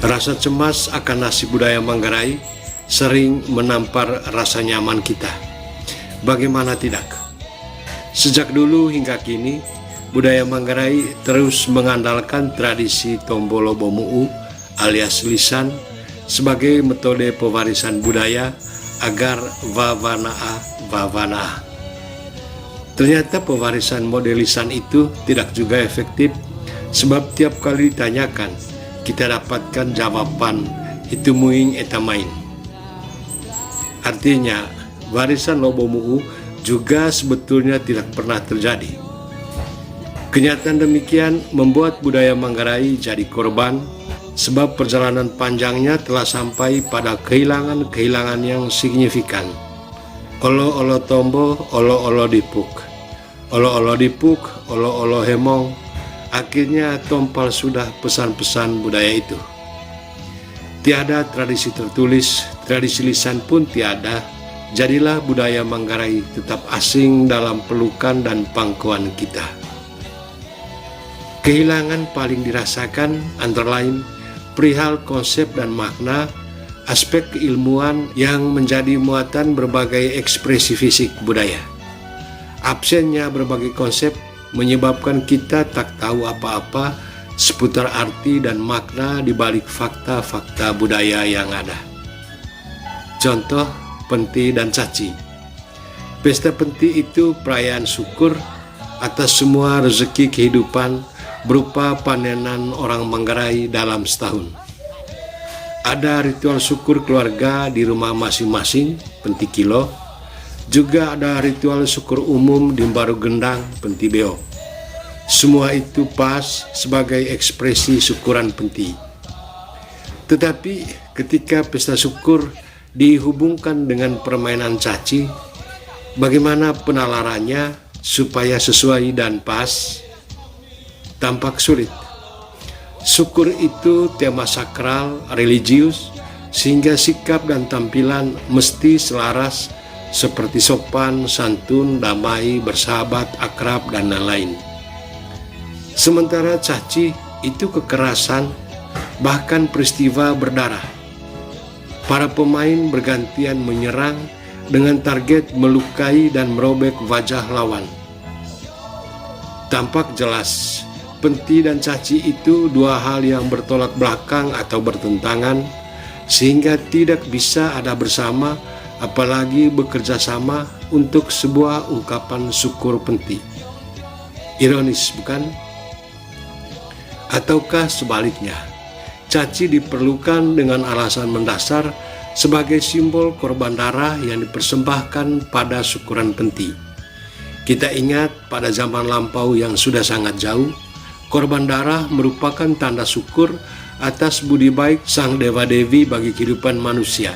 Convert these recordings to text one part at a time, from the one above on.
Rasa cemas akan nasib budaya Manggarai sering menampar rasa nyaman kita. Bagaimana tidak? Sejak dulu hingga kini, budaya Manggarai terus mengandalkan tradisi Tombolo Bomu'u alias lisan sebagai metode pewarisan budaya agar wawanaa. Ternyata pewarisan model lisan itu tidak juga efektif, sebab tiap kali ditanyakan, kita dapatkan jawaban itu muing eta main. Artinya, warisan Lobomu'u juga sebetulnya tidak pernah terjadi. Kenyataan demikian membuat budaya Manggarai jadi korban, sebab perjalanan panjangnya telah sampai pada kehilangan-kehilangan yang signifikan. Olo-olo tombo, olo-olo dipuk. Olo-olo dipuk, olo-olo hemong. Akhirnya tompal sudah pesan-pesan budaya itu. Tiada tradisi tertulis, tradisi lisan pun tiada. Jadilah budaya Manggarai tetap asing dalam pelukan dan pangkuan kita. Kehilangan paling dirasakan antara lain perihal konsep dan makna, aspek keilmuan yang menjadi muatan berbagai ekspresi fisik budaya. Absennya berbagai konsep menyebabkan kita tak tahu apa-apa seputar arti dan makna di balik fakta-fakta budaya yang ada. Contoh, Penti dan Caci. Pesta Penti itu perayaan syukur atas semua rezeki kehidupan berupa panenan orang Manggarai dalam setahun. Ada ritual syukur keluarga di rumah masing-masing, Penti Kilo. Juga ada ritual syukur umum di Baru Gendang, Penti Beo. Semua itu pas sebagai ekspresi syukuran Penti. Tetapi ketika pesta syukur dihubungkan dengan permainan caci, bagaimana penalarannya supaya sesuai dan pas? Tampak sulit. Syukur itu tema sakral, religius, sehingga sikap dan tampilan mesti selaras seperti sopan, santun, damai, bersahabat, akrab, dan lain-lain. Sementara caci itu kekerasan, bahkan peristiwa berdarah. Para pemain bergantian menyerang dengan target melukai dan merobek wajah lawan. Tampak jelas, Penti dan Caci itu dua hal yang bertolak belakang atau bertentangan, sehingga tidak bisa ada bersama, apalagi bekerja sama untuk sebuah ungkapan syukur Penti. Ironis, bukan? Ataukah sebaliknya, Caci diperlukan dengan alasan mendasar sebagai simbol korban darah yang dipersembahkan pada syukuran Penti. Kita ingat pada zaman lampau yang sudah sangat jauh, korban darah merupakan tanda syukur atas budi baik sang dewa-dewi bagi kehidupan manusia.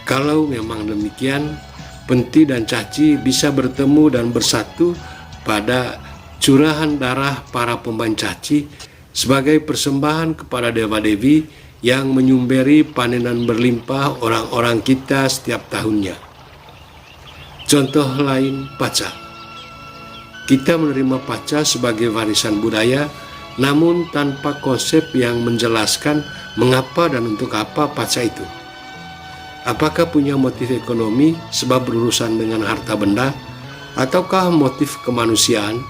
Kalau memang demikian, Penti dan Caci bisa bertemu dan bersatu pada curahan darah para pemain caci sebagai persembahan kepada dewa-dewi yang menyumberi panenan berlimpah orang-orang kita setiap tahunnya. Contoh lain, paca. Kita menerima paca sebagai warisan budaya, namun tanpa konsep yang menjelaskan mengapa dan untuk apa paca itu. Apakah punya motif ekonomi sebab berurusan dengan harta benda, ataukah motif kemanusiaan,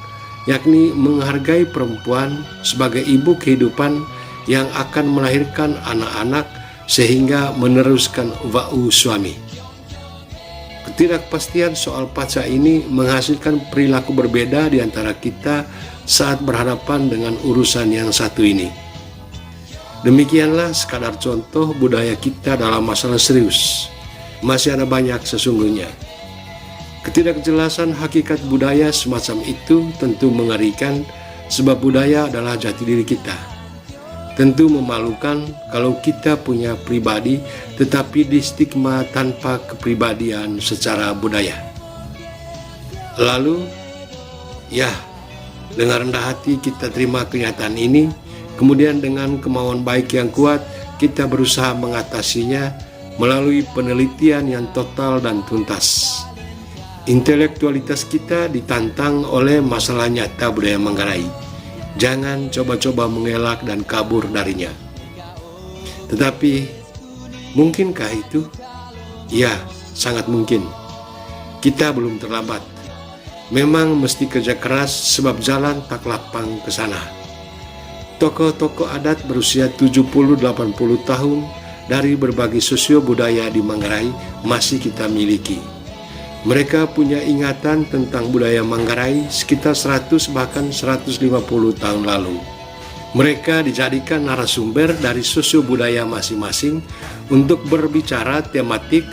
yakni menghargai perempuan sebagai ibu kehidupan yang akan melahirkan anak-anak sehingga meneruskan wa'u suami. Ketidakpastian soal paca ini menghasilkan perilaku berbeda di antara kita saat berhadapan dengan urusan yang satu ini. Demikianlah sekadar contoh budaya kita dalam masalah serius. Masih ada banyak sesungguhnya. Ketidakjelasan hakikat budaya semacam itu tentu mengerikan, sebab budaya adalah jati diri kita. Tentu memalukan kalau kita punya pribadi tetapi distigma tanpa kepribadian secara budaya. Lalu, ya, dengan rendah hati kita terima kenyataan ini, kemudian dengan kemauan baik yang kuat kita berusaha mengatasinya melalui penelitian yang total dan tuntas. Intelektualitas kita ditantang oleh masalah nyata budaya Manggarai. Jangan coba-coba mengelak dan kabur darinya. Tetapi, mungkinkah itu? Ya, sangat mungkin. Kita belum terlambat. Memang mesti kerja keras sebab jalan tak lapang ke sana. Tokoh-tokoh adat berusia 70-80 tahun dari berbagai sosio budaya di Manggarai masih kita miliki. Mereka punya ingatan tentang budaya Manggarai sekitar 100 bahkan 150 tahun lalu. Mereka dijadikan narasumber dari sosio budaya masing-masing untuk berbicara tematik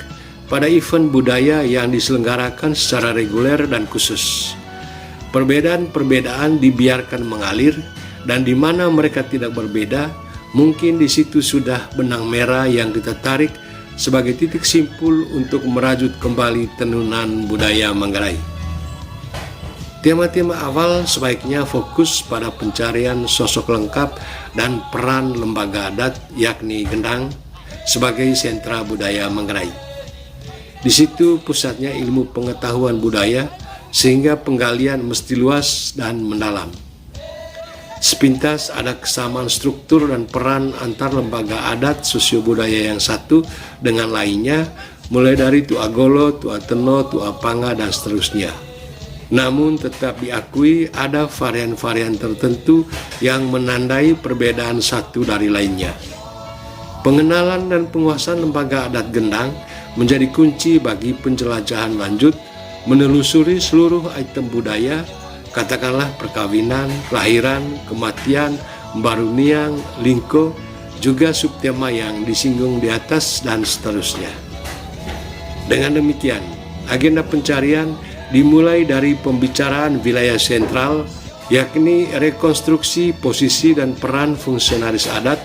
pada event budaya yang diselenggarakan secara reguler dan khusus. Perbedaan-perbedaan dibiarkan mengalir, dan di mana mereka tidak berbeda, mungkin di situ sudah benang merah yang kita tarik sebagai titik simpul untuk merajut kembali tenunan budaya Manggarai. Tema-tema awal sebaiknya fokus pada pencarian sosok lengkap dan peran lembaga adat, yakni Gendang, sebagai sentra budaya Manggarai. Di situ pusatnya ilmu pengetahuan budaya, sehingga penggalian mesti luas dan mendalam. Sepintas ada kesamaan struktur dan peran antar lembaga adat sosio budaya yang satu dengan lainnya, mulai dari Tua Golo, Tua Teno, Tua Panga, dan seterusnya. Namun tetap diakui ada varian-varian tertentu yang menandai perbedaan satu dari lainnya. Pengenalan dan penguasaan lembaga adat Gendang menjadi kunci bagi penjelajahan lanjut menelusuri seluruh item budaya, katakanlah perkawinan, kelahiran, kematian, mbaruniang, lingko, juga subtema yang disinggung di atas, dan seterusnya. Dengan demikian, agenda pencarian dimulai dari pembicaraan wilayah sentral, yakni rekonstruksi posisi dan peran fungsionaris adat,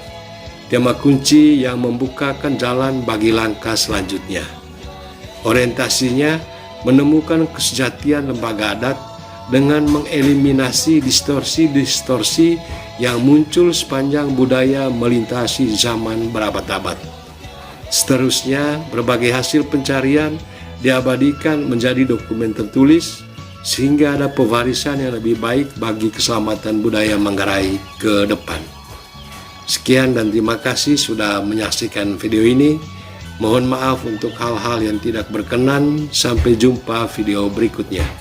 tema kunci yang membukakan jalan bagi langkah selanjutnya. Orientasinya menemukan kesejatian lembaga adat dengan mengeliminasi distorsi-distorsi yang muncul sepanjang budaya melintasi zaman berabad-abad. Seterusnya, berbagai hasil pencarian diabadikan menjadi dokumen tertulis sehingga ada pewarisan yang lebih baik bagi keselamatan budaya Manggarai ke depan. Sekian dan terima kasih sudah menyaksikan video ini. Mohon maaf untuk hal-hal yang tidak berkenan. Sampai jumpa video berikutnya.